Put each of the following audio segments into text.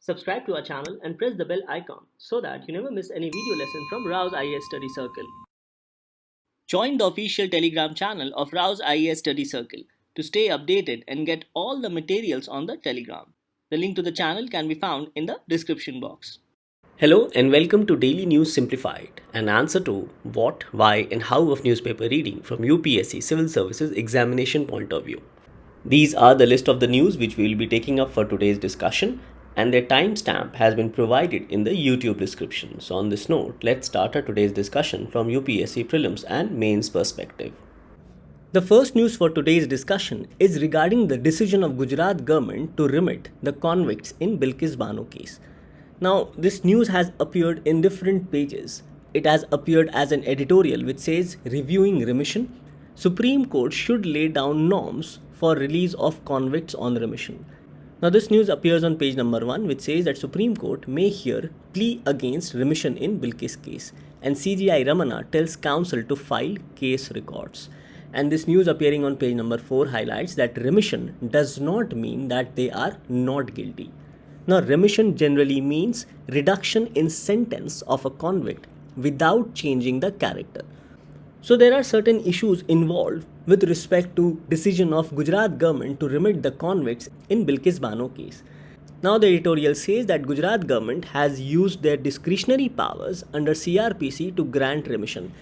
Subscribe to our channel and press the bell icon so that you never miss any video lesson from Rao's IAS Study Circle. Join the official Telegram channel of Rao's IAS Study Circle to stay updated and get all the materials on the Telegram. The link to the channel can be found in the description box. Hello and welcome to Daily News Simplified, an answer to what, why and how of newspaper reading from UPSC Civil Services examination point of view. These are the list of the news which we will be taking up for today's discussion, and their timestamp has been provided in the YouTube description. So on this note, let's start our today's discussion from UPSC prelims and mains perspective. The first news for today's discussion is regarding the decision of Gujarat government to remit the convicts in Bilkis Bano case. Now, this news has appeared in different pages. It has appeared as an editorial which says, reviewing remission, Supreme Court should lay down norms for release of convicts on remission. Now, this news appears on page number 1, which says that Supreme Court may hear plea against remission in Bilkis case, and CGI Ramana tells counsel to file case records. And this news appearing on page number 4 highlights that remission does not mean that they are not guilty. Now, remission generally means reduction in sentence of a convict without changing the character. So there are certain issues involved with respect to decision of Gujarat government to remit the convicts in Bilkis Bano case. Now the editorial says that Gujarat government has used their discretionary powers under Cr.PC to grant remission,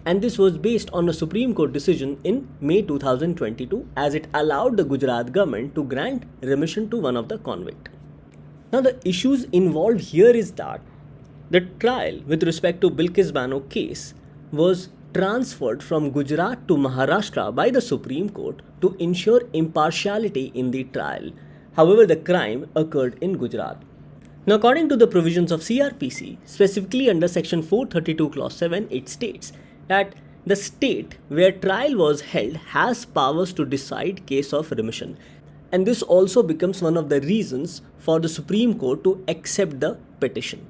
and this was based on a Supreme Court decision in May 2022 as it allowed the Gujarat government to grant remission to one of the convict. Now the issues involved here is that the trial with respect to Bilkis Bano case was transferred from Gujarat to Maharashtra by the Supreme Court to ensure impartiality in the trial. However, the crime occurred in Gujarat. Now, according to the provisions of Cr.PC, specifically under section 432 clause 7, it states that the state where trial was held has powers to decide case of remission. And this also becomes one of the reasons for the Supreme Court to accept the petition.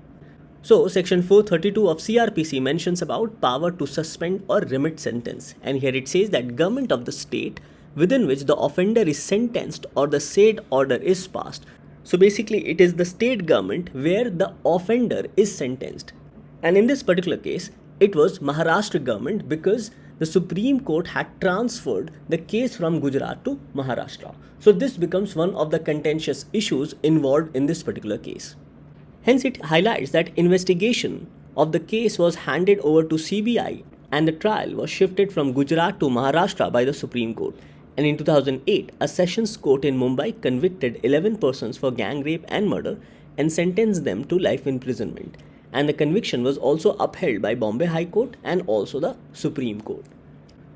So, section 432 of Cr.PC mentions about power to suspend or remit sentence, and here it says that government of the state within which the offender is sentenced or the said order is passed. So basically it is the state government where the offender is sentenced, and in this particular case it was Maharashtra government because the Supreme Court had transferred the case from Gujarat to Maharashtra. So this becomes one of the contentious issues involved in this particular case. Hence, it highlights that investigation of the case was handed over to CBI and the trial was shifted from Gujarat to Maharashtra by the Supreme Court. And in 2008, a sessions court in Mumbai convicted 11 persons for gang rape and murder and sentenced them to life imprisonment. And the conviction was also upheld by Bombay High Court and also the Supreme Court.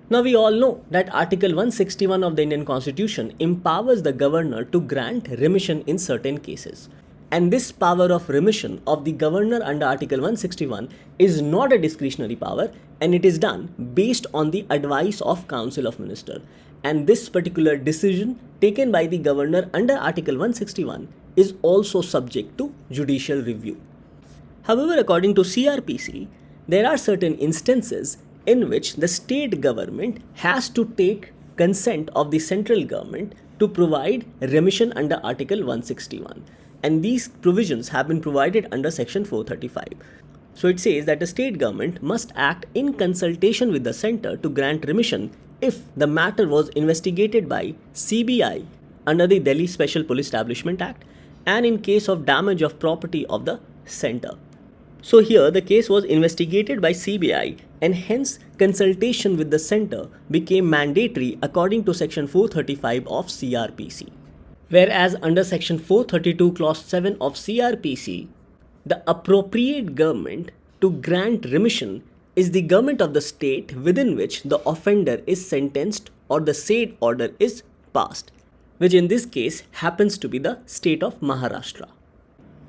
Now, we all know that Article 161 of the Indian Constitution empowers the governor to grant remission in certain cases. And this power of remission of the governor under Article 161 is not a discretionary power, and it is done based on the advice of Council of Ministers. And this particular decision taken by the governor under Article 161 is also subject to judicial review. However, according to Cr.PC, there are certain instances in which the state government has to take consent of the central government to provide remission under Article 161. And these provisions have been provided under section 435. So it says that the state government must act in consultation with the center to grant remission if the matter was investigated by CBI under the Delhi Special Police Establishment Act and in case of damage of property of the center. So here the case was investigated by CBI, and hence consultation with the center became mandatory according to section 435 of Cr.PC. Whereas under section 432 clause 7 of Cr.PC, the appropriate government to grant remission is the government of the state within which the offender is sentenced or the said order is passed, which in this case happens to be the state of Maharashtra.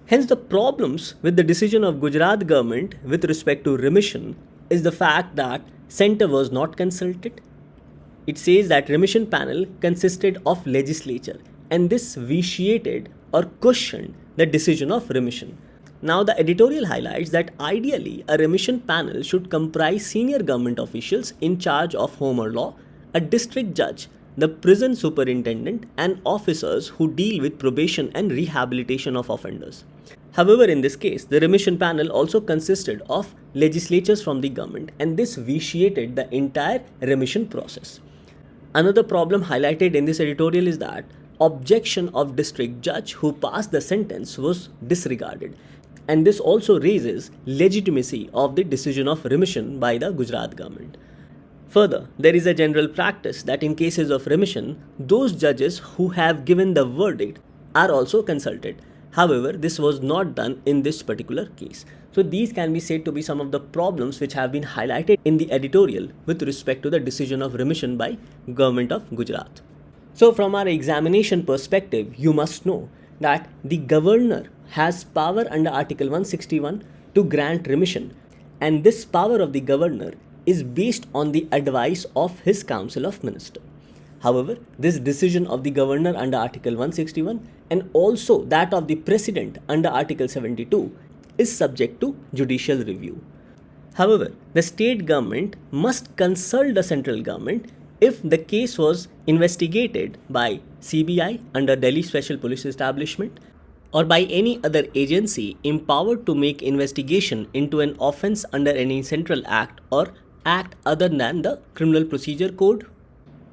Hence, the problems with the decision of Gujarat government with respect to remission is the fact that center was not consulted. It says that remission panel consisted of legislature, and this vitiated or cushioned the decision of remission. Now, the editorial highlights that ideally a remission panel should comprise senior government officials in charge of home or law, a district judge, the prison superintendent, and officers who deal with probation and rehabilitation of offenders. However, in this case, the remission panel also consisted of legislatures from the government, and this vitiated the entire remission process. Another problem highlighted in this editorial is that objection of district judge who passed the sentence was disregarded, and this also raises legitimacy of the decision of remission by the Gujarat government. Further, there is a general practice that in cases of remission, those judges who have given the verdict are also consulted. However, this was not done in this particular case. So these can be said to be some of the problems which have been highlighted in the editorial with respect to the decision of remission by government of Gujarat. So from our examination perspective, you must know that the governor has power under Article 161 to grant remission, and this power of the governor is based on the advice of his Council of Ministers. However, this decision of the governor under Article 161 and also that of the president under Article 72 is subject to judicial review. However, the state government must consult the central government if the case was investigated by CBI under Delhi Special Police Establishment or by any other agency empowered to make investigation into an offence under any central act or act other than the Criminal Procedure Code.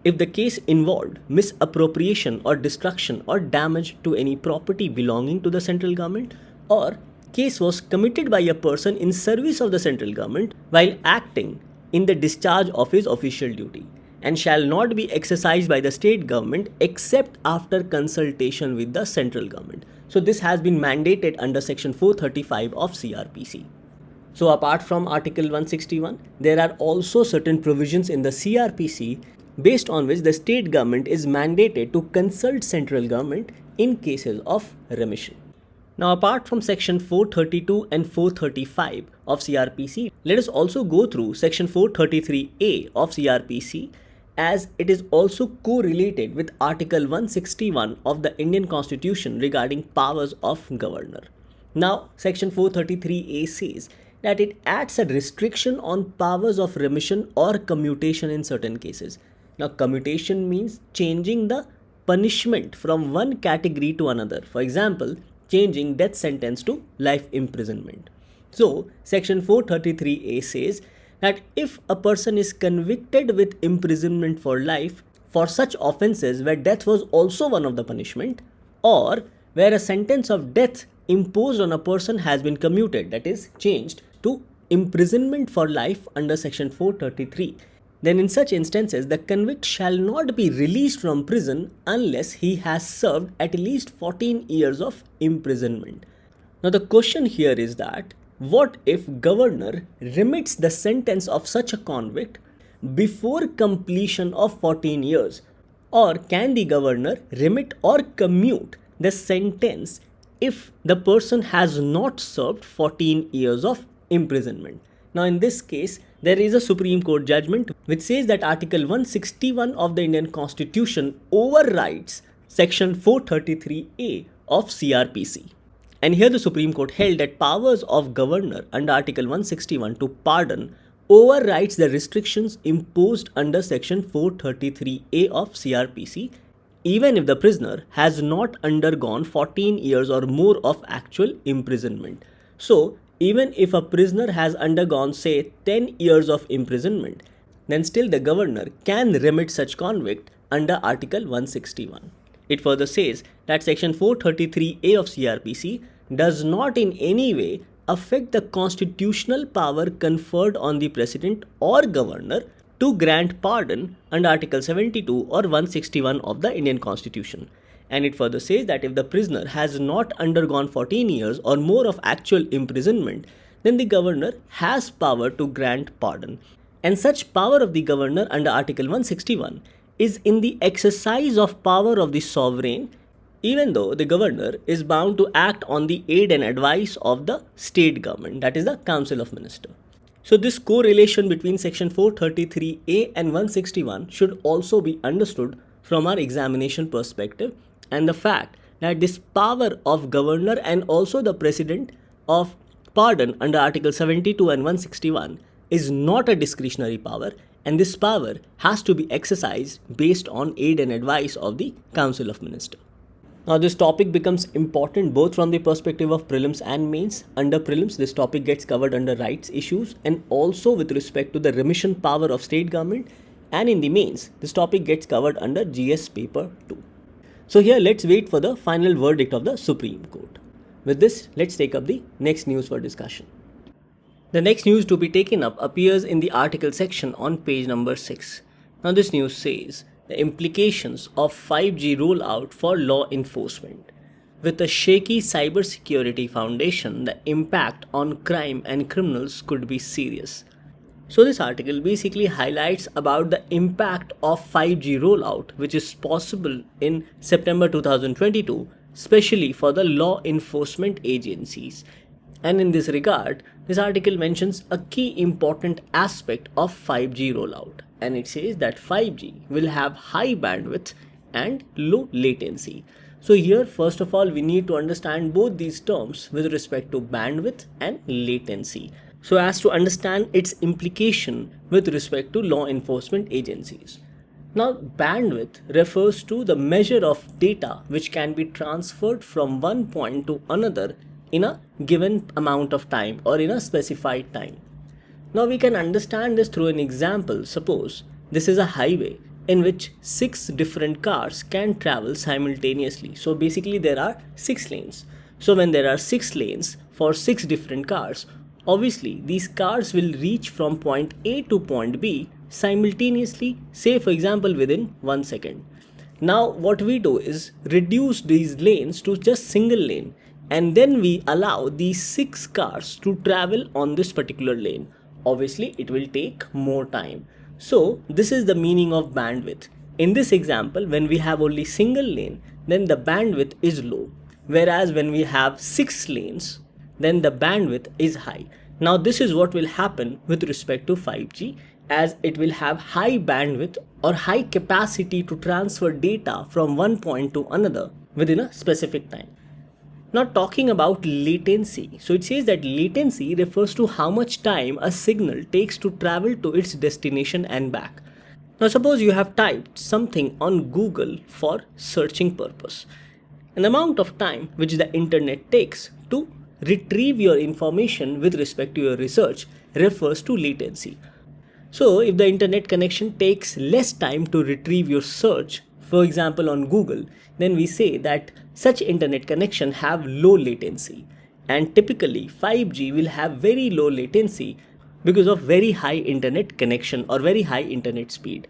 If the case involved misappropriation or destruction or damage to any property belonging to the central government, or case was committed by a person in service of the central government while acting in the discharge of his official duty, and shall not be exercised by the state government except after consultation with the central government. So this has been mandated under section 435 of Cr.PC. So apart from Article 161, there are also certain provisions in the Cr.PC based on which the state government is mandated to consult central government in cases of remission. Now, apart from section 432 and 435 of Cr.PC, let us also go through section 433A of Cr.PC, as it is also correlated with Article 161 of the Indian Constitution regarding powers of governor. Now, section 433A says that it adds a restriction on powers of remission or commutation in certain cases. Now, commutation means changing the punishment from one category to another. For example, changing death sentence to life imprisonment. So, section 433A says that if a person is convicted with imprisonment for life for such offences where death was also one of the punishment, or where a sentence of death imposed on a person has been commuted, that is changed to imprisonment for life under section 433, then in such instances the convict shall not be released from prison unless he has served at least 14 years of imprisonment. Now the question here is that what if governor remits the sentence of such a convict before completion of 14 years, or can the governor remit or commute the sentence if the person has not served 14 years of imprisonment? Now in this case, there is a Supreme Court judgment which says that Article 161 of the Indian Constitution overrides Section 433A of Cr.PC. And here the Supreme Court held that powers of governor under Article 161 to pardon overrides the restrictions imposed under Section 433A of Cr.PC, even if the prisoner has not undergone 14 years or more of actual imprisonment. So, even if a prisoner has undergone say 10 years of imprisonment, then still the governor can remit such convict under Article 161. It further says that Section 433A of Cr.PC does not in any way affect the constitutional power conferred on the president or governor to grant pardon under Article 72 or 161 of the Indian Constitution. And it further says that if the prisoner has not undergone 14 years or more of actual imprisonment, then the governor has power to grant pardon. And such power of the governor under Article 161 is in the exercise of power of the sovereign, even though the governor is bound to act on the aid and advice of the state government, that is the Council of Ministers. So this correlation between section 433A and 161 should also be understood from our examination perspective, and the fact that this power of governor and also the president of pardon under Article 72 and 161 is not a discretionary power, and this power has to be exercised based on aid and advice of the Council of Ministers. Now this topic becomes important both from the perspective of prelims and mains. Under prelims, this topic gets covered under rights issues and also with respect to the remission power of state government, and in the mains, this topic gets covered under GS paper 2. So here let's wait for the final verdict of the Supreme Court. With this, let's take up the next news for discussion. The next news to be taken up appears in the article section on page number 6. Now this news says the implications of 5G rollout for law enforcement. With a shaky cybersecurity foundation, the impact on crime and criminals could be serious. So this article basically highlights about the impact of 5G rollout, which is possible in September 2022, especially for the law enforcement agencies. And in this regard, this article mentions a key important aspect of 5G rollout, and it says that 5G will have high bandwidth and low latency. So here, first of all, we need to understand both these terms with respect to bandwidth and latency, so as to understand its implication with respect to law enforcement agencies. Now, bandwidth refers to the measure of data which can be transferred from one point to another in a given amount of time or in a specified time. Now we can understand this through an example. Suppose this is a highway in which 6 different cars can travel simultaneously. So basically there are 6 lanes. So when there are 6 lanes for 6 different cars, obviously these cars will reach from point A to point B simultaneously, say for example within 1 second. Now what we do is reduce these lanes to just single lane, and then we allow these 6 cars to travel on this particular lane. Obviously it will take more time. So this is the meaning of bandwidth. In this example, when we have only single lane, then the bandwidth is low, whereas when we have 6 lanes, then the bandwidth is high. Now this is what will happen with respect to 5G, as it will have high bandwidth or high capacity to transfer data from one point to another within a specific time. Now talking about latency, so it says that latency refers to how much time a signal takes to travel to its destination and back. Now suppose you have typed something on Google for searching purpose. An amount of time which the internet takes to retrieve your information with respect to your research refers to latency. So if the internet connection takes less time to retrieve your search, for example on Google, then we say that such internet connection have low latency, and typically 5G will have very low latency because of very high internet connection or very high internet speed.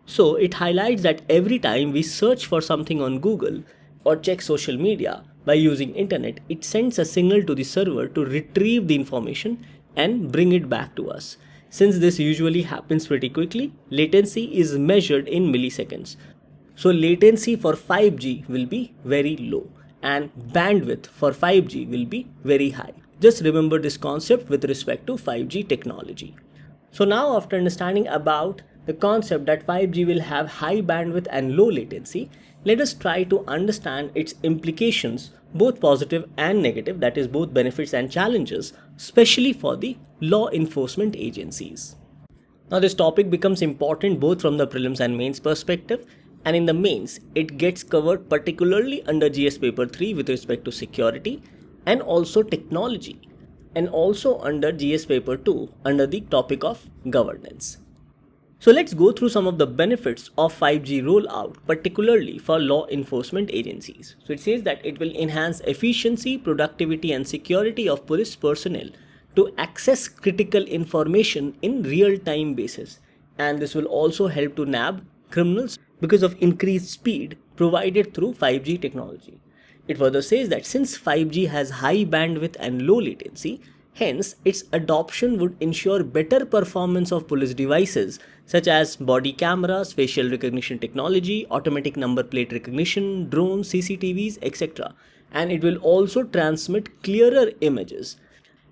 So it highlights that every time we search for something on Google or check social media by using internet, it sends a signal to the server to retrieve the information and bring it back to us. Since this usually happens pretty quickly, latency is measured in milliseconds. So latency for 5G will be very low and bandwidth for 5G will be very high. Just remember this concept with respect to 5G technology. So now after understanding about the concept that 5G will have high bandwidth and low latency, let us try to understand its implications, both positive and negative, that is both benefits and challenges, especially for the law enforcement agencies. Now this topic becomes important both from the prelims and mains perspective, and in the mains it gets covered particularly under GS paper 3 with respect to security and also technology, and also under GS paper 2 under the topic of governance. So let's go through some of the benefits of 5G rollout, particularly for law enforcement agencies. So it says that it will enhance efficiency, productivity and security of police personnel to access critical information in real-time basis, and this will also help to nab criminals because of increased speed provided through 5G technology. It further says that since 5G has high bandwidth and low latency, hence its adoption would ensure better performance of police devices such as body cameras, facial recognition technology, automatic number plate recognition, drones, CCTVs, etc. And it will also transmit clearer images.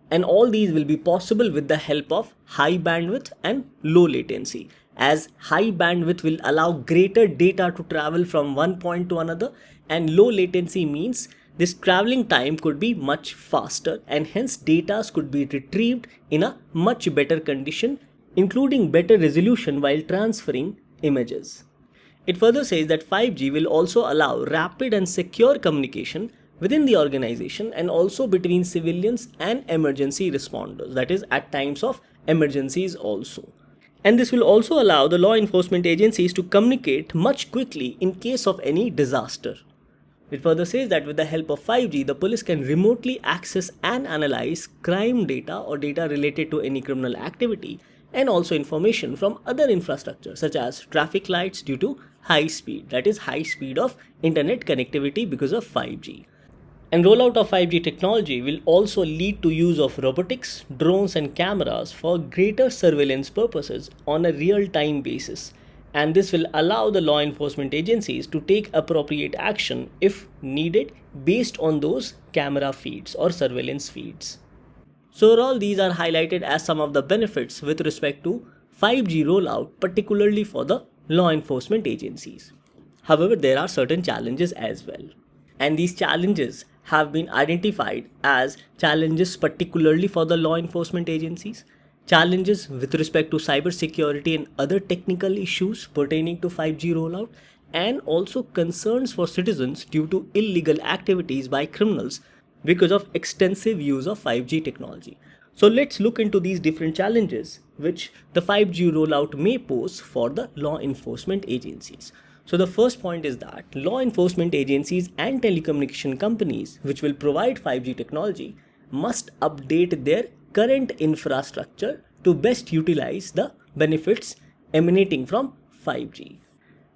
And all these will be possible with the help of high bandwidth and low latency, as high bandwidth will allow greater data to travel from one point to another, and low latency means this traveling time could be much faster and hence data could be retrieved in a much better condition, including better resolution while transferring images. It further says that 5G will also allow rapid and secure communication within the organization and also between civilians and emergency responders, that is, at times of emergencies also. And this will also allow the law enforcement agencies to communicate much quickly in case of any disaster. It further says that with the help of 5G, the police can remotely access and analyze crime data or data related to any criminal activity and also information from other infrastructure such as traffic lights due to high speed, that is high speed of internet connectivity because of 5G. And rollout of 5G technology will also lead to use of robotics, drones and cameras for greater surveillance purposes on a real-time basis. And this will allow the law enforcement agencies to take appropriate action if needed based on those camera feeds or surveillance feeds. So all these are highlighted as some of the benefits with respect to 5G rollout, particularly for the law enforcement agencies. However, there are certain challenges as well. And these challenges have been identified as challenges particularly for the law enforcement agencies, challenges with respect to cybersecurity and other technical issues pertaining to 5G rollout, and also concerns for citizens due to illegal activities by criminals because of extensive use of 5G technology. So let's look into these different challenges which the 5G rollout may pose for the law enforcement agencies. So the first point is that law enforcement agencies and telecommunication companies which will provide 5G technology must update their current infrastructure to best utilize the benefits emanating from 5G.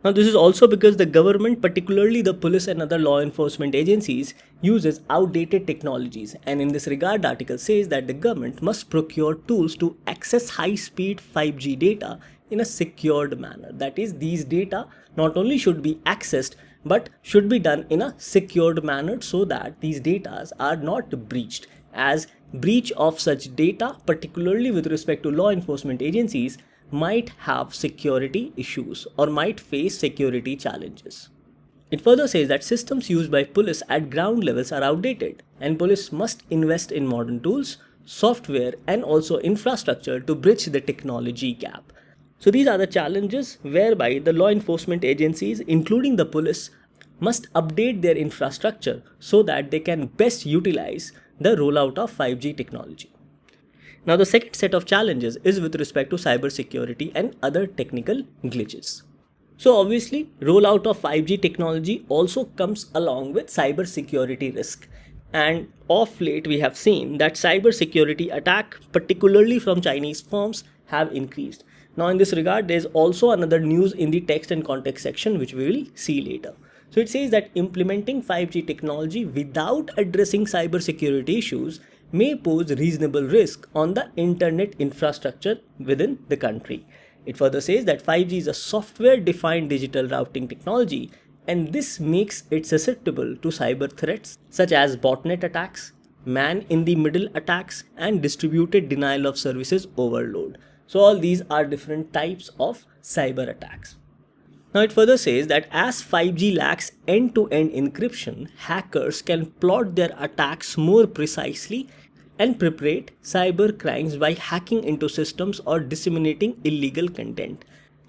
Now this is also because the government, particularly the police and other law enforcement agencies, uses outdated technologies, and in this regard the article says that the government must procure tools to access high-speed 5G data in a secured manner. That is, these data not only should be accessed but should be done in a secured manner so that these data are not breached, as breach of such data, particularly with respect to law enforcement agencies, might have security issues or might face security challenges. It further says that systems used by police at ground levels are outdated and police must invest in modern tools, software and also infrastructure to bridge the technology gap. So these are the challenges whereby the law enforcement agencies, including the police, must update their infrastructure so that they can best utilize the rollout of 5G technology. Now the second set of challenges is with respect to cybersecurity and other technical glitches. So obviously, rollout of 5G technology also comes along with cybersecurity risk. And of late we have seen that cybersecurity attack, particularly from Chinese firms, have increased. Now in this regard, there is also another news in the text and context section which we will see later. So it says that implementing 5G technology without addressing cybersecurity issues may pose reasonable risk on the internet infrastructure within the country. It further says that 5G is a software-defined digital routing technology, and this makes it susceptible to cyber threats such as botnet attacks, man-in-the-middle attacks, and distributed denial of services overload. So all these are different types of cyber attacks. Now it further says that as 5G lacks end-to-end encryption, hackers can plot their attacks more precisely and perpetrate cyber crimes by hacking into systems or disseminating illegal content.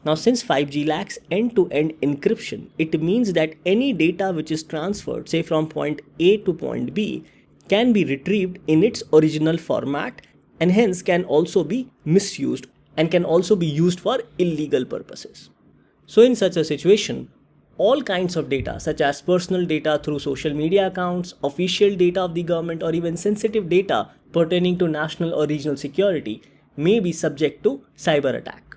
Now since 5G lacks end-to-end encryption, it means that any data which is transferred, say from point A to point B, can be retrieved in its original format and hence can also be misused and can also be used for illegal purposes. So in such a situation, all kinds of data such as personal data through social media accounts, official data of the government or even sensitive data pertaining to national or regional security may be subject to cyber attack.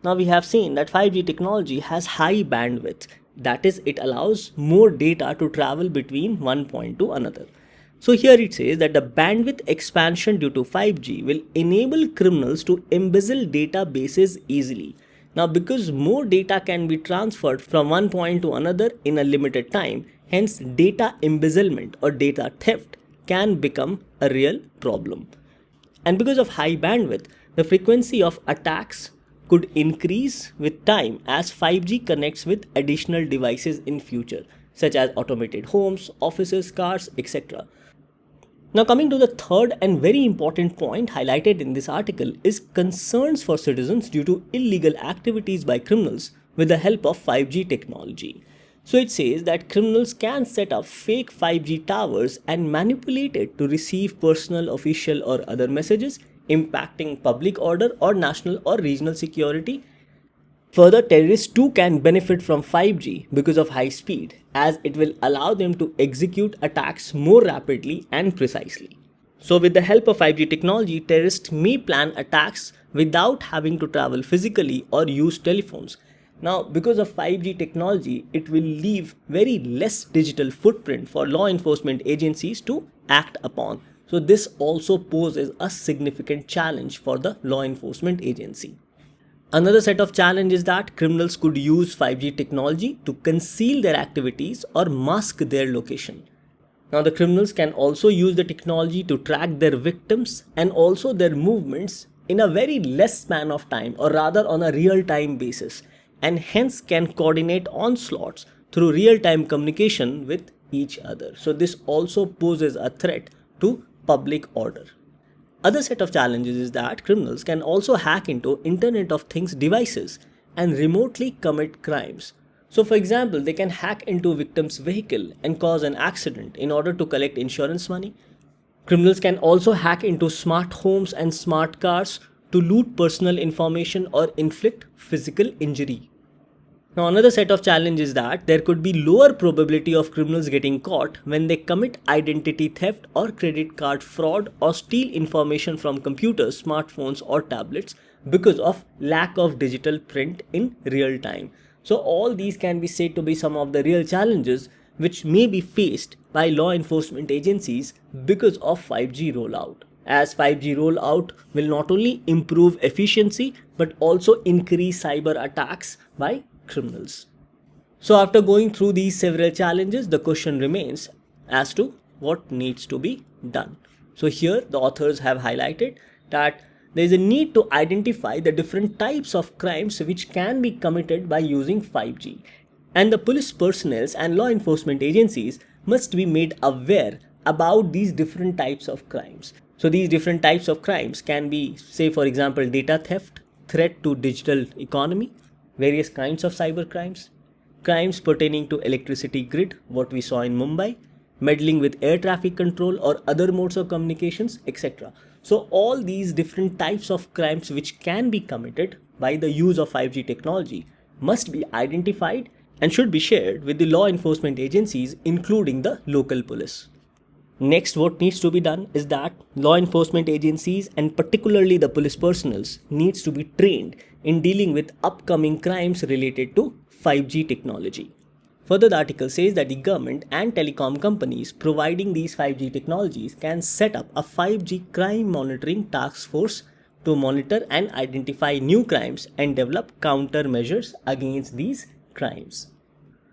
Now we have seen that 5G technology has high bandwidth, that is, it allows more data to travel between one point to another. So here it says that the bandwidth expansion due to 5G will enable criminals to embezzle databases easily. Now because more data can be transferred from one point to another in a limited time, hence data embezzlement or data theft can become a real problem. And because of high bandwidth, the frequency of attacks could increase with time as 5G connects with additional devices in future, such as automated homes, offices, cars, etc. Now coming to the third and very important point highlighted in this article is concerns for citizens due to illegal activities by criminals with the help of 5G technology. So it says that criminals can set up fake 5G towers and manipulate it to receive personal, official, or other messages impacting public order or national or regional security. Further, terrorists too can benefit from 5G because of high speed, as it will allow them to execute attacks more rapidly and precisely. So, with the help of 5G technology, terrorists may plan attacks without having to travel physically or use telephones. Now, because of 5G technology, it will leave very less digital footprint for law enforcement agencies to act upon. So, this also poses a significant challenge for the law enforcement agency. Another set of challenge is that criminals could use 5G technology to conceal their activities or mask their location. Now, the criminals can also use the technology to track their victims and also their movements in a very less span of time, or rather on a real-time basis, and hence can coordinate onslaughts through real-time communication with each other. So, this also poses a threat to public order. Other set of challenges is that criminals can also hack into Internet of Things devices and remotely commit crimes. So for example, they can hack into victim's vehicle and cause an accident in order to collect insurance money. Criminals can also hack into smart homes and smart cars to loot personal information or inflict physical injury. Now, another set of challenges is that there could be lower probability of criminals getting caught when they commit identity theft or credit card fraud or steal information from computers, smartphones, or tablets because of lack of digital print in real time. So, all these can be said to be some of the real challenges which may be faced by law enforcement agencies because of 5G rollout. As 5G rollout will not only improve efficiency but also increase cyber attacks by criminals. So after going through these several challenges, the question remains as to what needs to be done. So here the authors have highlighted that there is a need to identify the different types of crimes which can be committed by using 5G, and the police personnel and law enforcement agencies must be made aware about these different types of crimes. So these different types of crimes can be, say for example, data theft, threat to digital economy, various kinds of cyber crimes, crimes pertaining to electricity grid, what we saw in Mumbai, meddling with air traffic control or other modes of communications, etc. So all these different types of crimes which can be committed by the use of 5G technology must be identified and should be shared with the law enforcement agencies, including the local police. Next, what needs to be done is that law enforcement agencies and particularly the police personnel needs to be trained in dealing with upcoming crimes related to 5G technology. Further, the article says that the government and telecom companies providing these 5G technologies can set up a 5G crime monitoring task force to monitor and identify new crimes and develop countermeasures against these crimes.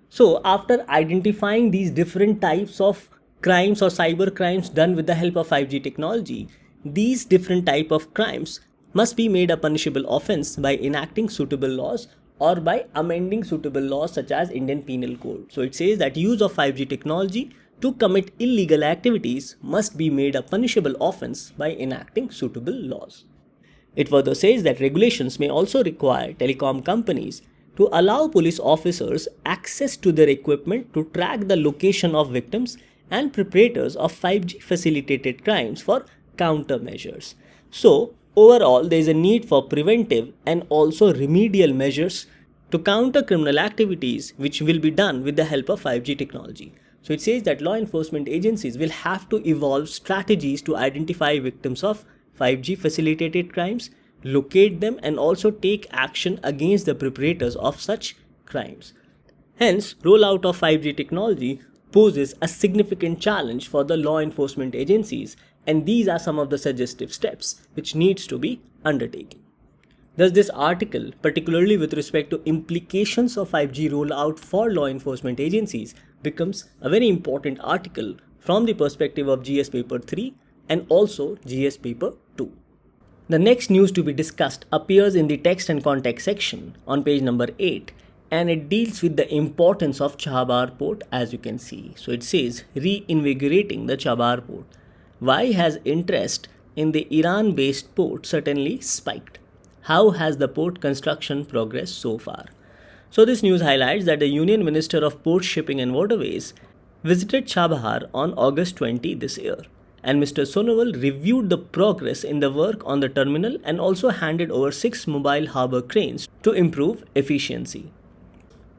So, after identifying these different types of crimes or cyber crimes done with the help of 5G technology, these different type of crimes must be made a punishable offense by enacting suitable laws or by amending suitable laws such as Indian Penal Code. So it says that use of 5G technology to commit illegal activities must be made a punishable offense by enacting suitable laws. It further says that regulations may also require telecom companies to allow police officers access to their equipment to track the location of victims and perpetrators of 5G facilitated crimes for countermeasures. So, overall, there is a need for preventive and also remedial measures to counter criminal activities which will be done with the help of 5G technology. So, it says that law enforcement agencies will have to evolve strategies to identify victims of 5G facilitated crimes, locate them, and also take action against the perpetrators of such crimes. Hence, rollout of 5G technology poses a significant challenge for the law enforcement agencies, and these are some of the suggestive steps which needs to be undertaken. Thus, this article, particularly with respect to implications of 5G rollout for law enforcement agencies, becomes a very important article from the perspective of GS paper 3 and also GS paper 2. The next news to be discussed appears in the text and context section on page number 8, and it deals with the importance of Chabahar port, as you can see. So it says reinvigorating the Chabahar port. Why has interest in the Iran-based port suddenly spiked? How has the port construction progressed so far? So this news highlights that the Union Minister of Port Shipping and Waterways visited Chabahar on August 20 this year, and Mr. Sonowal reviewed the progress in the work on the terminal and also handed over 6 mobile harbour cranes to improve efficiency.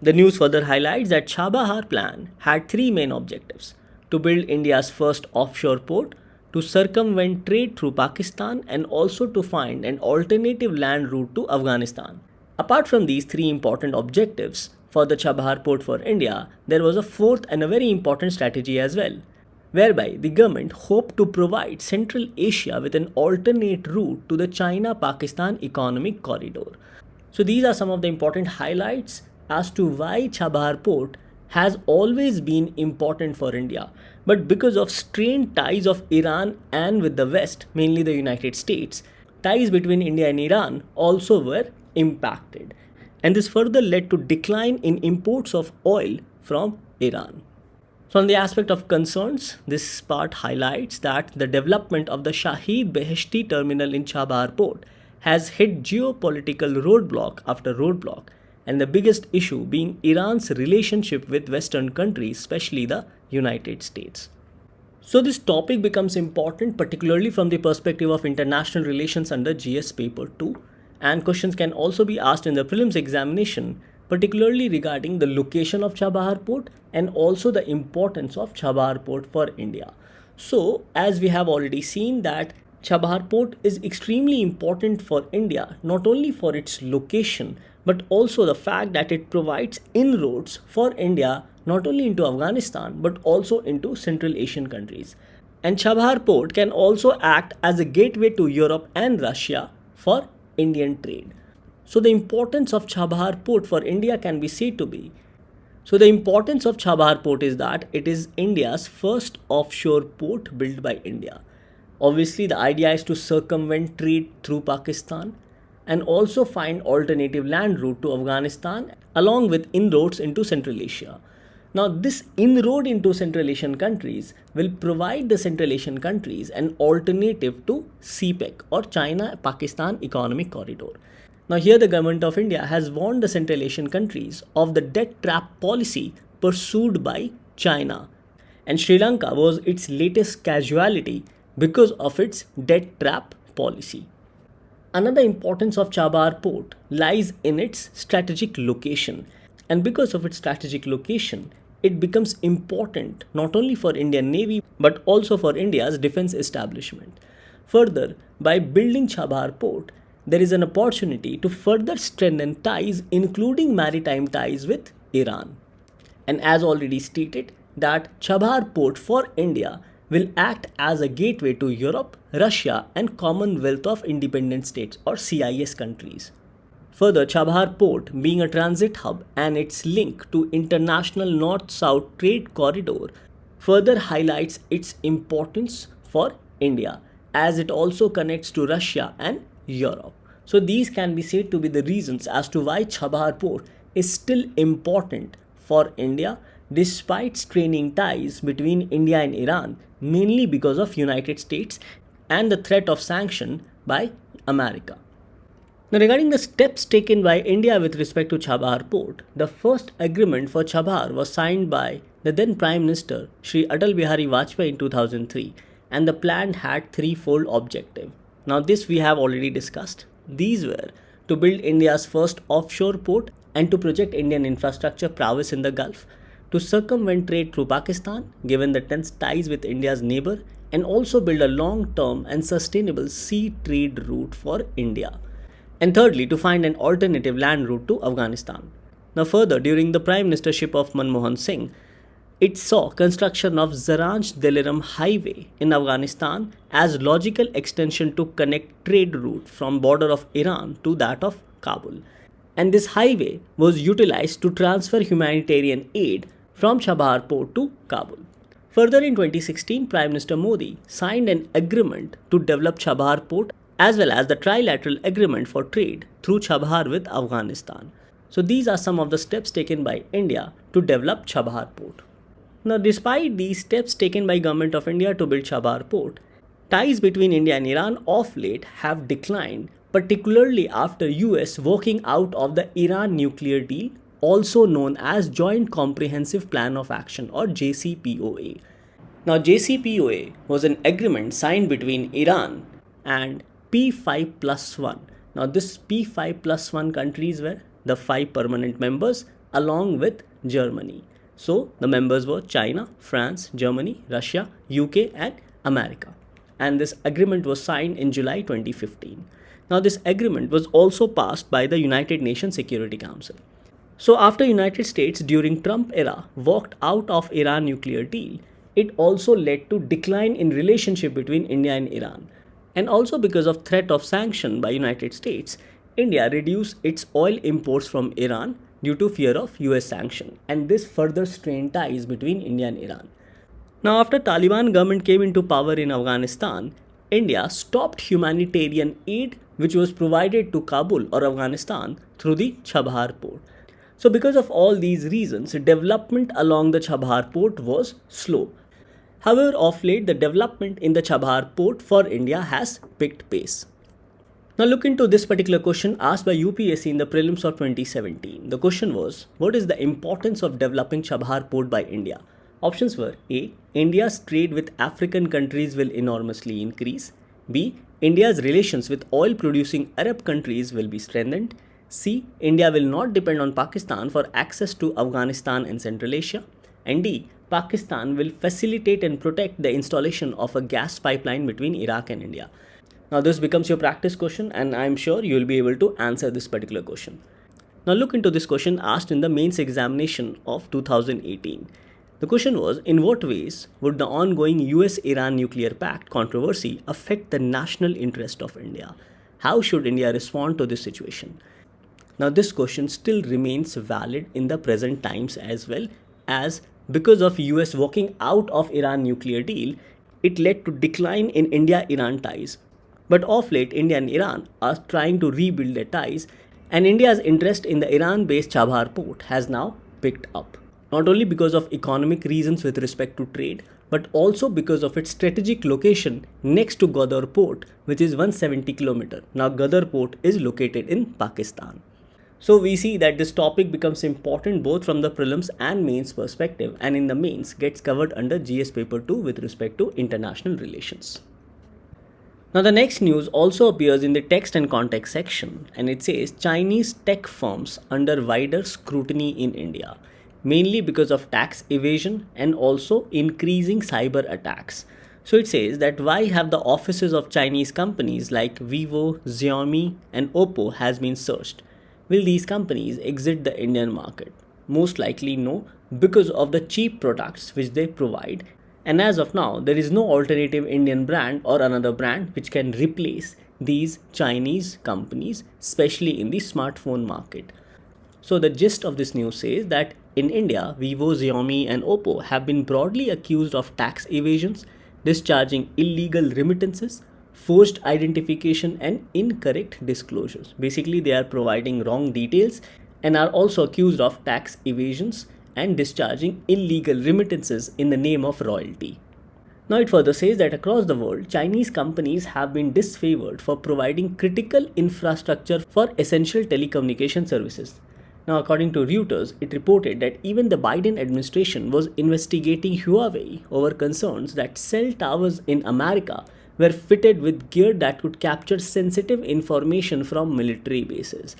The news further highlights that Chabahar plan had 3 main objectives: to build India's first offshore port, to circumvent trade through Pakistan, and also to find an alternative land route to Afghanistan. Apart from these 3 important objectives for the Chabahar port for India, there was a fourth and a very important strategy as well, whereby the government hoped to provide Central Asia with an alternate route to the China-Pakistan economic corridor. So these are some of the important highlights as to why Chabahar port has always been important for India. But because of strained ties of Iran and with the West, mainly the United States, ties between India and Iran also were impacted. And this further led to decline in imports of oil from Iran. So on the aspect of concerns, this part highlights that the development of the Shahid Beheshti terminal in Chabahar port has hit geopolitical roadblock after roadblock, and the biggest issue being Iran's relationship with Western countries, especially the United States. So this topic becomes important particularly from the perspective of international relations under GS paper 2, and questions can also be asked in the prelims examination, particularly regarding the location of Chabahar port and also the importance of Chabahar port for India. So as we have already seen that Chabahar port is extremely important for India, not only for its location but also the fact that it provides inroads for India not only into Afghanistan but also into Central Asian countries. And Chabahar port can also act as a gateway to Europe and Russia for Indian trade. So the importance of Chabahar port for India can be said to be, so the importance of Chabahar port is that it is India's first offshore port built by India. Obviously the idea is to circumvent trade through Pakistan and also find alternative land route to Afghanistan along with inroads into Central Asia. Now this inroad into Central Asian countries will provide the Central Asian countries an alternative to CPEC or China-Pakistan Economic Corridor. Now here the government of India has warned the Central Asian countries of the debt trap policy pursued by China, and Sri Lanka was its latest casualty because of its debt trap policy. Another importance of Chabahar port lies in its strategic location, and because of its strategic location, it becomes important not only for Indian Navy but also for India's defense establishment. Further, by building Chabahar port, there is an opportunity to further strengthen ties, including maritime ties with Iran. And as already stated, that Chabahar port for India will act as a gateway to Europe, Russia and Commonwealth of Independent States or CIS countries. Further, Chabahar port being a transit hub and its link to international north-south trade corridor further highlights its importance for India, as it also connects to Russia and Europe. So these can be said to be the reasons as to why Chabahar port is still important for India despite straining ties between India and Iran, mainly because of United States and the threat of sanction by America. Now regarding the steps taken by India with respect to Chabahar port, the first agreement for Chabahar was signed by the then Prime Minister Shri Atal Bihari Vajpayee in 2003, and the plan had threefold objective. Now this we have already discussed. These were to build India's first offshore port and to project Indian infrastructure prowess in the Gulf, to circumvent trade through Pakistan given the tense ties with India's neighbor, and also build a long-term and sustainable sea trade route for India. And thirdly, to find an alternative land route to Afghanistan. Now further, during the Prime Ministership of Manmohan Singh, it saw construction of Zaranj-Deliram highway in Afghanistan as logical extension to connect trade route from border of Iran to that of Kabul. And this highway was utilized to transfer humanitarian aid from Chabahar port to Kabul. Further in 2016, Prime Minister Modi signed an agreement to develop Chabahar port as well as the trilateral agreement for trade through Chabahar with Afghanistan. So these are some of the steps taken by India to develop Chabahar port. Now despite these steps taken by Government of India to build Chabahar port, ties between India and Iran of late have declined, particularly after US walking out of the Iran nuclear deal also known as Joint Comprehensive Plan of Action or JCPOA. Now, JCPOA was an agreement signed between Iran and P5 plus 1. Now, this P5 plus 1 countries were the 5 permanent members along with Germany. So, the members were China, France, Germany, Russia, UK, and America. And this agreement was signed in July 2015. Now, this agreement was also passed by the United Nations Security Council. So, after United States during Trump era walked out of Iran nuclear deal, it also led to decline in relationship between India and Iran. And also because of threat of sanction by United States, India reduced its oil imports from Iran due to fear of US sanction, and this further strained ties between India and Iran. Now, after Taliban government came into power in Afghanistan, India stopped humanitarian aid which was provided to Kabul or Afghanistan through the Chabahar port. So because of all these reasons, development along the Chabahar port was slow. However, of late, the development in the Chabahar port for India has picked pace. Now look into this particular question asked by UPSC in the prelims of 2017. The question was, what is the importance of developing Chabahar port by India? Options were A. India's trade with African countries will enormously increase. B. India's relations with oil producing Arab countries will be strengthened. C. India will not depend on Pakistan for access to Afghanistan and Central Asia. And D. Pakistan will facilitate and protect the installation of a gas pipeline between Iraq and India. Now this becomes your practice question, and I am sure you will be able to answer this particular question. Now look into this question asked in the mains examination of 2018. The question was, in what ways would the ongoing US-Iran nuclear pact controversy affect the national interest of India? How should India respond to this situation? Now this question still remains valid in the present times as well, as because of US walking out of Iran nuclear deal, it led to decline in India-Iran ties. But of late, India and Iran are trying to rebuild their ties, and India's interest in the Iran-based Chabahar port has now picked up. Not only because of economic reasons with respect to trade, but also because of its strategic location next to Gwadar port, which is 170 km. Now Gwadar port is located in Pakistan. So we see that this topic becomes important both from the prelims and mains perspective, and in the mains gets covered under GS paper 2 with respect to international relations. Now the next news also appears in the text and context section, and it says Chinese tech firms under wider scrutiny in India, mainly because of tax evasion and also increasing cyber attacks. So it says that why have the offices of Chinese companies like Vivo, Xiaomi and Oppo has been searched? Will these companies exit the Indian market? Most likely no, because of the cheap products which they provide. And as of now, there is no alternative Indian brand or another brand which can replace these Chinese companies, especially in the smartphone market. So the gist of this news says that in India, Vivo, Xiaomi and Oppo have been broadly accused of tax evasions, discharging illegal remittances, forced identification and incorrect disclosures. Basically, they are providing wrong details and are also accused of tax evasions and discharging illegal remittances in the name of royalty. Now it further says that across the world, Chinese companies have been disfavored for providing critical infrastructure for essential telecommunication services. Now, according to Reuters, it reported that even the Biden administration was investigating Huawei over concerns that cell towers in America were fitted with gear that could capture sensitive information from military bases.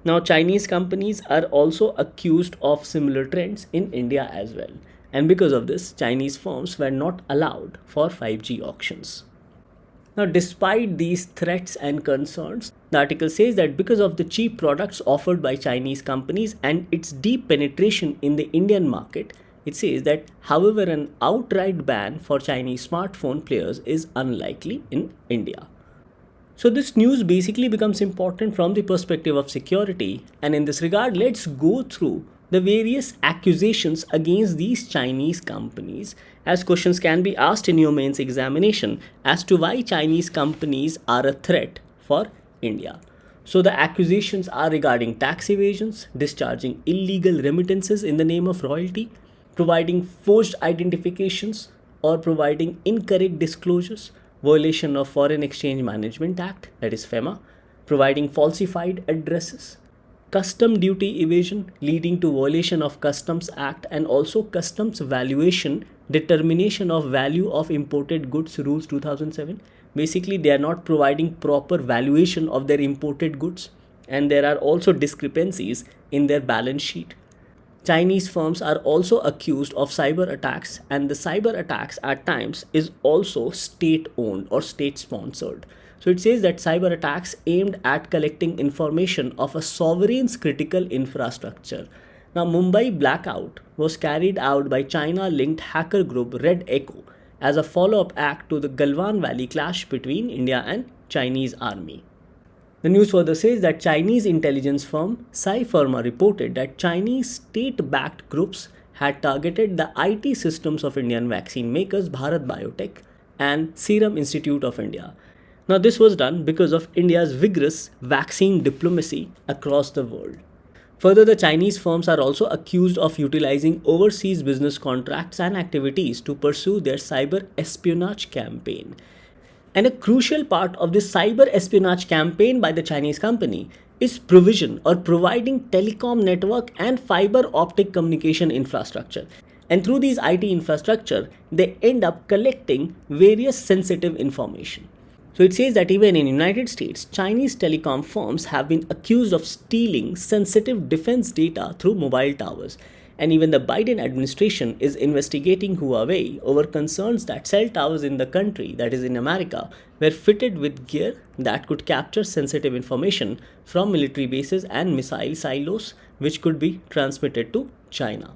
Now, Chinese companies are also accused of similar trends in India as well. And because of this, Chinese firms were not allowed for 5G auctions. Now, despite these threats and concerns, the article says that because of the cheap products offered by Chinese companies and its deep penetration in the Indian market, it says that, however, an outright ban for Chinese smartphone players is unlikely in India. So this news basically becomes important from the perspective of security, and in this regard, let's go through the various accusations against these Chinese companies, as questions can be asked in your mains examination as to why Chinese companies are a threat for India. So the accusations are regarding tax evasions, discharging illegal remittances in the name of royalty, providing forged identifications or providing incorrect disclosures, violation of Foreign Exchange Management Act, that is FEMA, providing falsified addresses, custom duty evasion leading to violation of Customs Act, and also customs valuation determination of value of imported goods rules 2007. Basically, they are not providing proper valuation of their imported goods, and there are also discrepancies in their balance sheet. Chinese firms are also accused of cyber attacks, and the cyber attacks at times is also state owned or state sponsored. So it says that cyber attacks aimed at collecting information of a sovereign's critical infrastructure. Now, Mumbai blackout was carried out by China linked hacker group Red Echo as a follow up act to the Galwan Valley clash between India and Chinese army. The news further says that Chinese intelligence firm Pharma reported that Chinese state-backed groups had targeted the IT systems of Indian vaccine makers Bharat Biotech and Serum Institute of India. Now, this was done because of India's vigorous vaccine diplomacy across the world. Further, the Chinese firms are also accused of utilizing overseas business contracts and activities to pursue their cyber espionage campaign. And a crucial part of this cyber espionage campaign by the Chinese company is provision or providing telecom network and fiber optic communication infrastructure. And through these IT infrastructure, they end up collecting various sensitive information. So it says that even in United States, Chinese telecom firms have been accused of stealing sensitive defense data through mobile towers. And even the Biden administration is investigating Huawei over concerns that cell towers in the country, that is in America, were fitted with gear that could capture sensitive information from military bases and missile silos, which could be transmitted to China.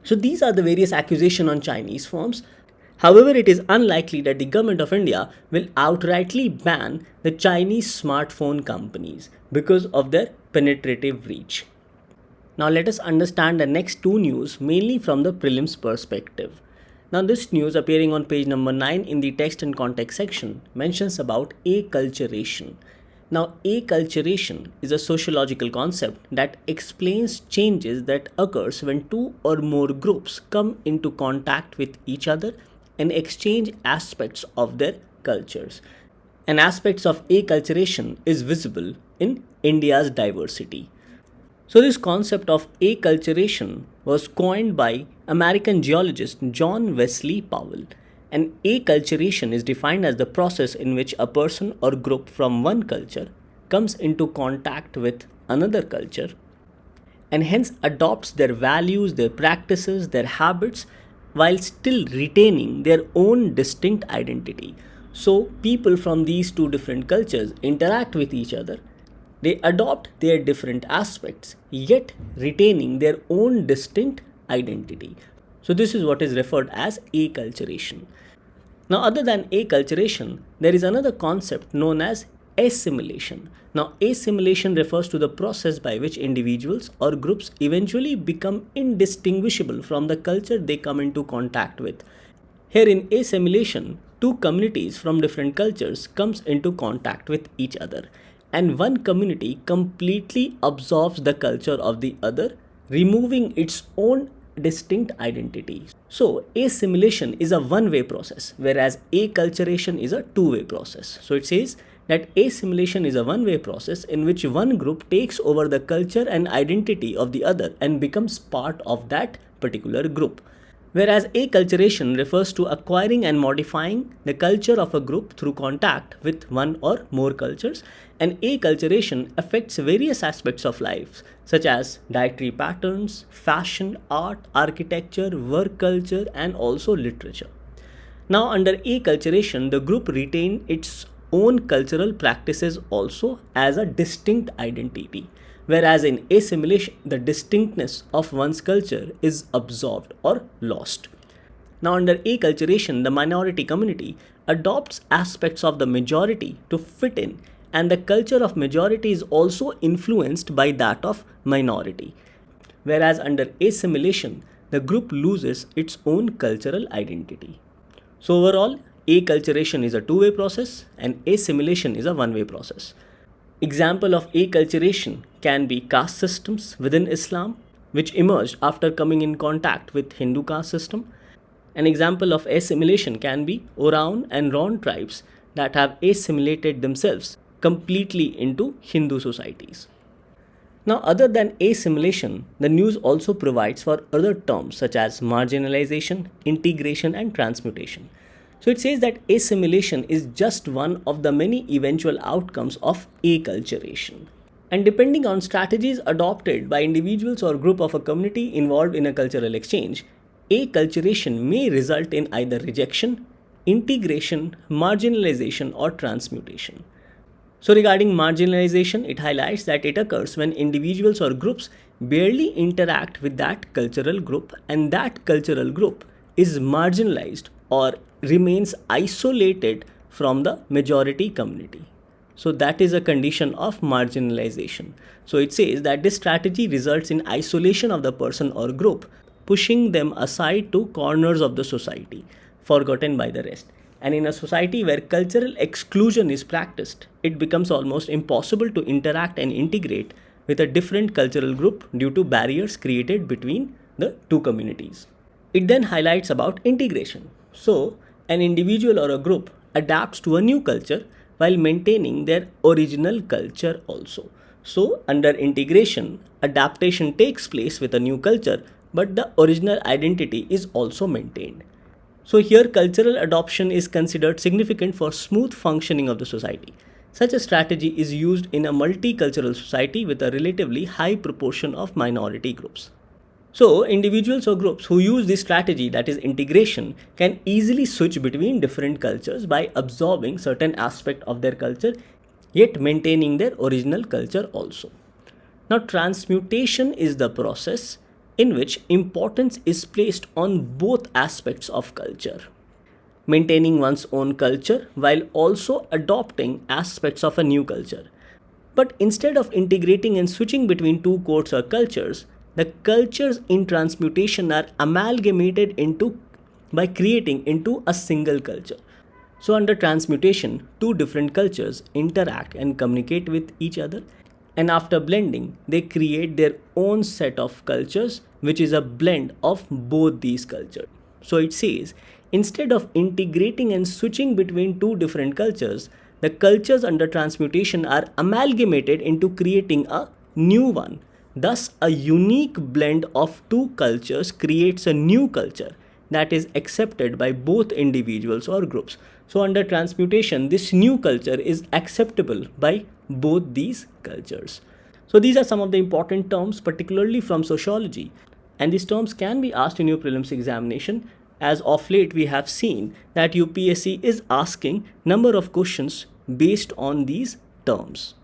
So these are the various accusations on Chinese firms. However, it is unlikely that the government of India will outrightly ban the Chinese smartphone companies because of their penetrative reach. Now let us understand the next two news mainly from the prelims perspective. Now this news appearing on page number 9 in the text and context section mentions about acculturation. Now acculturation is a sociological concept that explains changes that occurs when two or more groups come into contact with each other and exchange aspects of their cultures. And aspects of acculturation is visible in India's diversity. So this concept of acculturation was coined by American geologist John Wesley Powell. And acculturation is defined as the process in which a person or group from one culture comes into contact with another culture and hence adopts their values, their practices, their habits while still retaining their own distinct identity. So people from these two different cultures interact with each other. They adopt their different aspects, yet retaining their own distinct identity. So this is what is referred as acculturation. Now, other than acculturation, there is another concept known as assimilation. Now, assimilation refers to the process by which individuals or groups eventually become indistinguishable from the culture they come into contact with. Here in assimilation, two communities from different cultures comes into contact with each other, and one community completely absorbs the culture of the other, removing its own distinct identity. So assimilation is a one-way process, whereas acculturation is a two-way process. So it says that assimilation is a one-way process in which one group takes over the culture and identity of the other and becomes part of that particular group. Whereas acculturation refers to acquiring and modifying the culture of a group through contact with one or more cultures, and acculturation affects various aspects of life such as dietary patterns, fashion, art, architecture, work culture, and also literature. Now under acculturation, the group retained its own cultural practices also as a distinct identity. Whereas in assimilation, the distinctness of one's culture is absorbed or lost. Now, under acculturation, the minority community adopts aspects of the majority to fit in, and the culture of majority is also influenced by that of minority. Whereas under assimilation, the group loses its own cultural identity. So, overall, acculturation is a two-way process and assimilation is a one-way process. Example of acculturation can be caste systems within Islam, which emerged after coming in contact with Hindu caste system. An example of assimilation can be Oraon and Ron tribes that have assimilated themselves completely into Hindu societies. Now, other than assimilation, the news also provides for other terms such as marginalization, integration, and transmutation. So it says that assimilation is just one of the many eventual outcomes of acculturation. And depending on strategies adopted by individuals or group of a community involved in a cultural exchange, acculturation may result in either rejection, integration, marginalization, or transmutation. So, regarding marginalization, it highlights that it occurs when individuals or groups barely interact with that cultural group and that cultural group is marginalized or remains isolated from the majority community. So, that is a condition of marginalization. So, it says that this strategy results in isolation of the person or group, pushing them aside to corners of the society, forgotten by the rest. And in a society where cultural exclusion is practiced, it becomes almost impossible to interact and integrate with a different cultural group due to barriers created between the two communities. It then highlights about integration. So, an individual or a group adapts to a new culture while maintaining their original culture also. So, under integration, adaptation takes place with a new culture, but the original identity is also maintained. So here cultural adoption is considered significant for smooth functioning of the society. Such a strategy is used in a multicultural society with a relatively high proportion of minority groups. So individuals or groups who use this strategy, that is integration, can easily switch between different cultures by absorbing certain aspect of their culture yet maintaining their original culture also. Now transmutation is the process in which importance is placed on both aspects of culture, maintaining one's own culture while also adopting aspects of a new culture. But instead of integrating and switching between two codes or cultures, the cultures in transmutation are amalgamated into by creating into a single culture. So under transmutation, two different cultures interact and communicate with each other, and after blending, they create their own set of cultures, which is a blend of both these cultures. So it says, instead of integrating and switching between two different cultures, the cultures under transmutation are amalgamated into creating a new one. Thus, a unique blend of two cultures creates a new culture that is accepted by both individuals or groups. So under transmutation, this new culture is acceptable by both these cultures. So these are some of the important terms, particularly from sociology, and these terms can be asked in your prelims examination. As of late, we have seen that UPSC is asking number of questions based on these terms.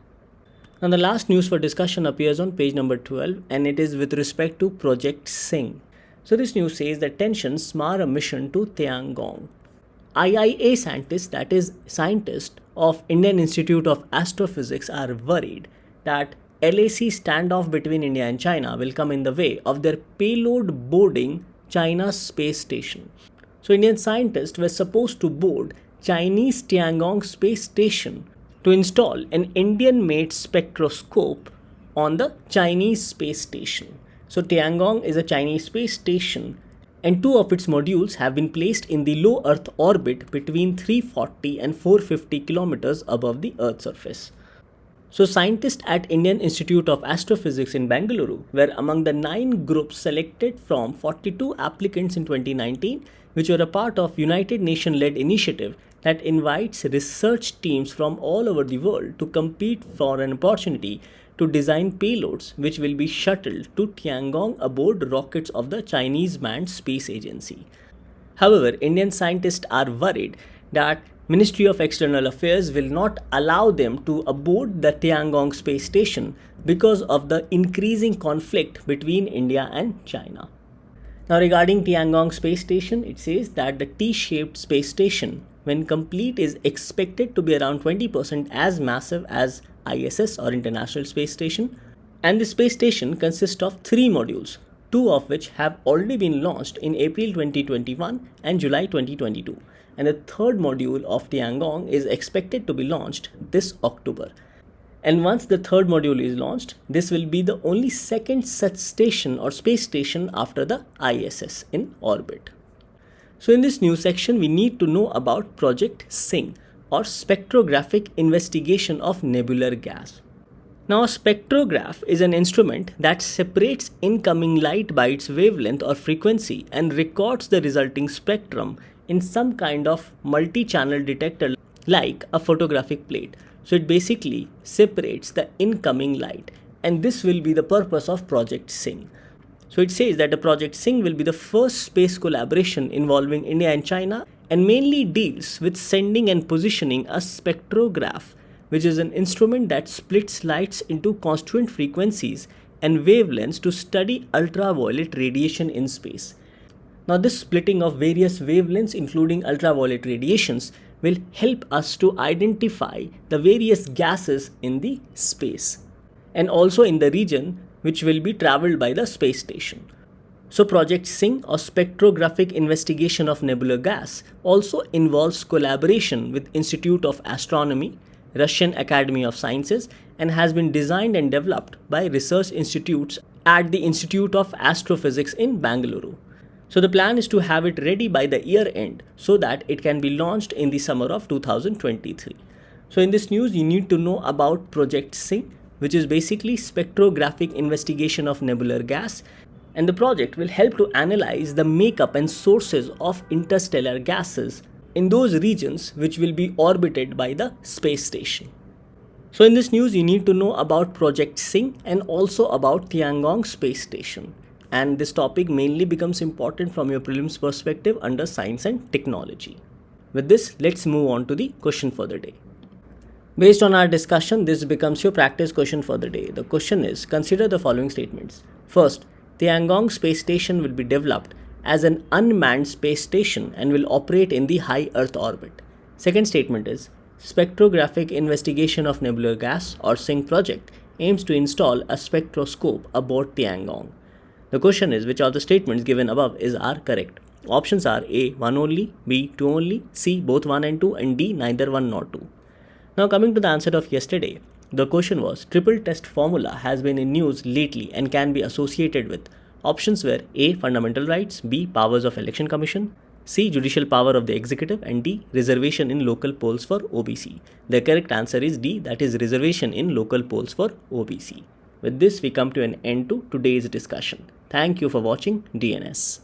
Now the last news for discussion appears on page number 12, and it is with respect to Project Sing. So this news says that tensions mar a mission to Tiangong. IIA scientists, that is scientists of Indian Institute of Astrophysics, are worried that LAC standoff between India and China will come in the way of their payload boarding China's space station. So Indian scientists were supposed to board Chinese Tiangong space station to install an Indian-made spectroscope on the Chinese space station. So Tiangong is a Chinese space station, and two of its modules have been placed in the low Earth orbit between 340 and 450 kilometers above the Earth's surface. So scientists at Indian Institute of Astrophysics in Bengaluru were among the 9 groups selected from 42 applicants in 2019, which were a part of United Nations-led initiative that invites research teams from all over the world to compete for an opportunity to design payloads which will be shuttled to Tiangong aboard rockets of the Chinese manned space agency. However, Indian scientists are worried that Ministry of External Affairs will not allow them to aboard the Tiangong space station because of the increasing conflict between India and China. Now regarding Tiangong space station, it says that the T-shaped space station, when complete, is expected to be around 20% as massive as ISS or International Space Station, and the space station consists of 3 modules, 2 of which have already been launched in April 2021 and July 2022, and the third module of Tiangong is expected to be launched this October. And once the third module is launched, this will be the only second such station or space station after the ISS in orbit. So in this new section, we need to know about Project Sing, or Spectrographic Investigation of Nebular Gas. Now, a spectrograph is an instrument that separates incoming light by its wavelength or frequency and records the resulting spectrum in some kind of multi-channel detector like a photographic plate. So it basically separates the incoming light, and this will be the purpose of Project SING. So it says that the Project SING will be the first space collaboration involving India and China and mainly deals with sending and positioning a spectrograph, which is an instrument that splits lights into constituent frequencies and wavelengths to study ultraviolet radiation in space. Now, this splitting of various wavelengths, including ultraviolet radiations, will help us to identify the various gases in the space and also in the region which will be traveled by the space station. So Project SING, or Spectrographic Investigation of Nebular Gas, also involves collaboration with Institute of Astronomy, Russian Academy of Sciences, and has been designed and developed by research institutes at the Institute of Astrophysics in Bangalore. So the plan is to have it ready by the year end so that it can be launched in the summer of 2023. So in this news, you need to know about Project SING, which is basically spectrographic investigation of nebular gas, and the project will help to analyze the makeup and sources of interstellar gases in those regions which will be orbited by the space station. So in this news, you need to know about Project SING and also about Tiangong space station. And this topic mainly becomes important from your prelims perspective under science and technology. With this, let's move on to the question for the day. Based on our discussion, this becomes your practice question for the day. The question is, consider the following statements. First, Tiangong space station will be developed as an unmanned space station and will operate in the high Earth orbit. Second statement is, Spectrographic Investigation of Nebular Gas, or SING project, aims to install a spectroscope aboard Tiangong. The question is, which of the statements given above are correct? Options are A, 1 only, B, 2 only, C, both 1 and 2, and D, neither 1 nor 2. Now coming to the answer of yesterday, the question was, triple test formula has been in news lately and can be associated with. Options were A, fundamental rights, B, powers of election commission, C, judicial power of the executive, and D, reservation in local polls for OBC. The correct answer is D, that is reservation in local polls for OBC. With this, we come to an end to today's discussion. Thank you for watching DNS.